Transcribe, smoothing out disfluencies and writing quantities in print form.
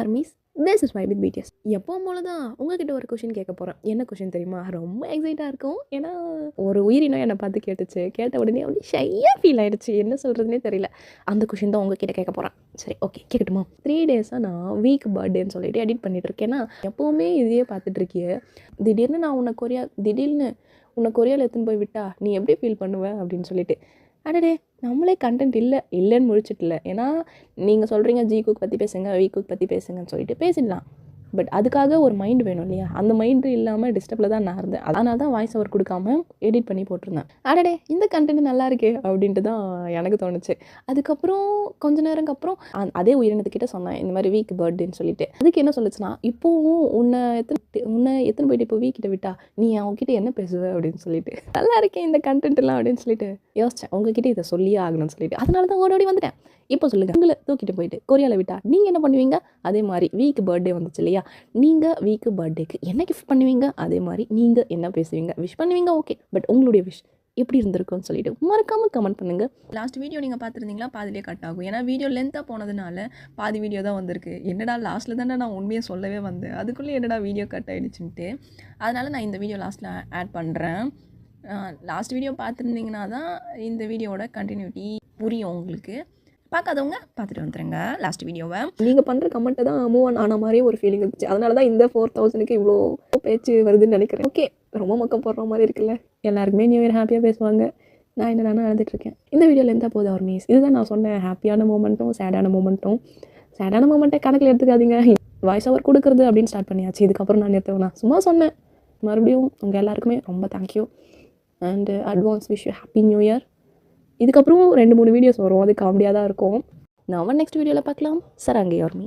Armies this is my with BTS. எப்பவும் போல தான் உங்ககிட்ட ஒரு கொஷின் கேட்க போகிறேன். என்ன கொஷின் தெரியுமா? ரொம்ப எக்ஸைட்டாக இருக்கும். ஏன்னா ஒரு உயிரினம் என்னை பார்த்து கேட்டுச்சு. கேட்ட உடனே அப்படி ஷையாக ஃபீல் ஆகிடுச்சு. என்ன சொல்கிறதுனே தெரியல. அந்த கொஷின் தான் உங்ககிட்ட கேட்க போகிறேன். சரி, ஓகே, கேட்கட்டுமா? 3 டேஸாக நான் வீக் பர்த்டேன்னு சொல்லிட்டு எடிட் பண்ணிட்டு இருக்கேன்னா எப்போவுமே இதையே பார்த்துட்டு இருக்கியே. திடீர்னு உன்னை கொரியாவில் எடுத்துன்னு போய் விட்டா நீ எப்படி ஃபீல் பண்ணுவ அப்படின்னு சொல்லிட்டு, அடடே நம்மளே கண்டென்ட் இல்லைன்னு முடிச்சிட்டில்ல. ஏன்னா நீங்கள் சொல்கிறீங்க ஜி குக் பற்றி பேசுங்க, வி குக் பற்றி பேசுங்கன்னு சொல்லிட்டு பேசிடலாம். பட் அதுக்காக ஒரு மைண்டு வேணும் இல்லையா? அந்த மைண்டு இல்லாமல் டிஸ்டர்பில் தான் நான் இருந்தேன். அதனால தான் வாய்ஸ் ஓவர் கொடுக்காம எடிட் பண்ணி போட்டிருந்தேன். அடடே இந்த கண்டென்ட் நல்லா இருக்கே அப்படின்ட்டு தான் எனக்கு தோணுச்சு. அதுக்கப்புறம் கொஞ்ச நேரம்க்கு அப்புறம் அதே உயிரினத்துக்கிட்ட சொன்னேன் இந்த மாதிரி வீக் பர்த்டேன்னு சொல்லிட்டு. அதுக்கு என்ன சொல்லுச்சுன்னா, இப்போவும் உன்னை எத்தனை போயிட்டு இப்போ வீக்கிட்ட விட்டா நீ அவங்ககிட்ட என்ன பேசுவ அப்படின்னு சொல்லிட்டு, நல்லா இருக்கேன் இந்த கண்டென்ட் எல்லாம் அப்படின்னு சொல்லிட்டு யோசித்தேன். உங்ககிட்ட இதை சொல்லியே ஆகணும்னு சொல்லிட்டு. அதனால தான் ஓடி வந்துட்டேன். இப்போ சொல்லுங்கள், உங்களை தூக்கிட்டு போயிட்டு கொரியாவில் விட்டா நீங்கள் என்ன பண்ணுவீங்க? அதே மாதிரி வீக் பர்த்டே வந்துச்சு இல்லையா? நீங்கள் வீக் பர்த்டேக்கு என்ன கிஃப்ட் பண்ணுவீங்க? அதே மாதிரி நீங்கள் என்ன பேசுவீங்க? விஷ் பண்ணுவீங்க, ஓகே. பட் உங்களுடைய விஷ் எப்படி இருந்திருக்கும்னு சொல்லிட்டு மறக்காமல் கமெண்ட் பண்ணுங்கள். லாஸ்ட் வீடியோ நீங்கள் பார்த்துருந்தீங்களா? பாதிலே கட் ஆகும். ஏன்னா வீடியோ லென்த்தாக போனதுனால பாதி வீடியோ தான் வந்திருக்கு. என்னடா லாஸ்ட்டில் தானே நான் உண்மையை சொல்லவே வந்தேன், அதுக்குள்ளே என்னடா வீடியோ கட் ஆகிடுச்சுன்ட்டு. அதனால் நான் இந்த வீடியோ லாஸ்ட்டில் ஆட் பண்ணுறேன். லாஸ்ட் வீடியோ பார்த்துருந்தீங்கன்னா தான் இந்த வீடியோவோட கண்டினியூட்டி புரியும் உங்களுக்கு. பார்க்காதவங்க பார்த்துட்டு வந்துடுங்க லாஸ்ட் வீடியோவை. நீங்கள் பண்ணுற கமெண்ட்டை தான் மூவ் ஆன மாதிரியே ஒரு ஃபீலிங் இருந்துச்சு. அதனால தான் இந்த 4000க்கு இவ்வளோ பேச்சு வருதுன்னு நினைக்கிறேன். ஓகே, ரொம்ப மக்கம் போடுற மாதிரி இருக்குல்ல. எல்லாருக்குமே நியூ இயர் ஹாப்பியாக பேசுவாங்க. நான் என்னென்னா அழுதுட்டுருக்கேன். இந்த வீடியோவில் இருந்தால் போதும் ஆர்மீஸ். இதுதான் நான் சொன்னேன், ஹாப்பியான மூமெண்ட்டும் சேடான மூமெண்ட்டை கணக்கில் எடுத்துக்காதீங்க. வாய்ஸ் ஓவர் கொடுக்குறது அப்படின்னு ஸ்டார்ட் பண்ணியாச்சு. இதுக்கப்புறம் நான் நிறுத்தவேணா, சும்மா சொன்னேன். மறுபடியும் உங்கள் எல்லாருக்குமே ரொம்ப thank you and advance wish you happy new year. இதுக்கப்புறம் 2-3 வீடியோஸ் வரும், அது காமெடியாக தான் இருக்கும். நான் நெக்ஸ்ட் வீடியோவில் பார்க்கலாம். சராங்கே ஆர்மி.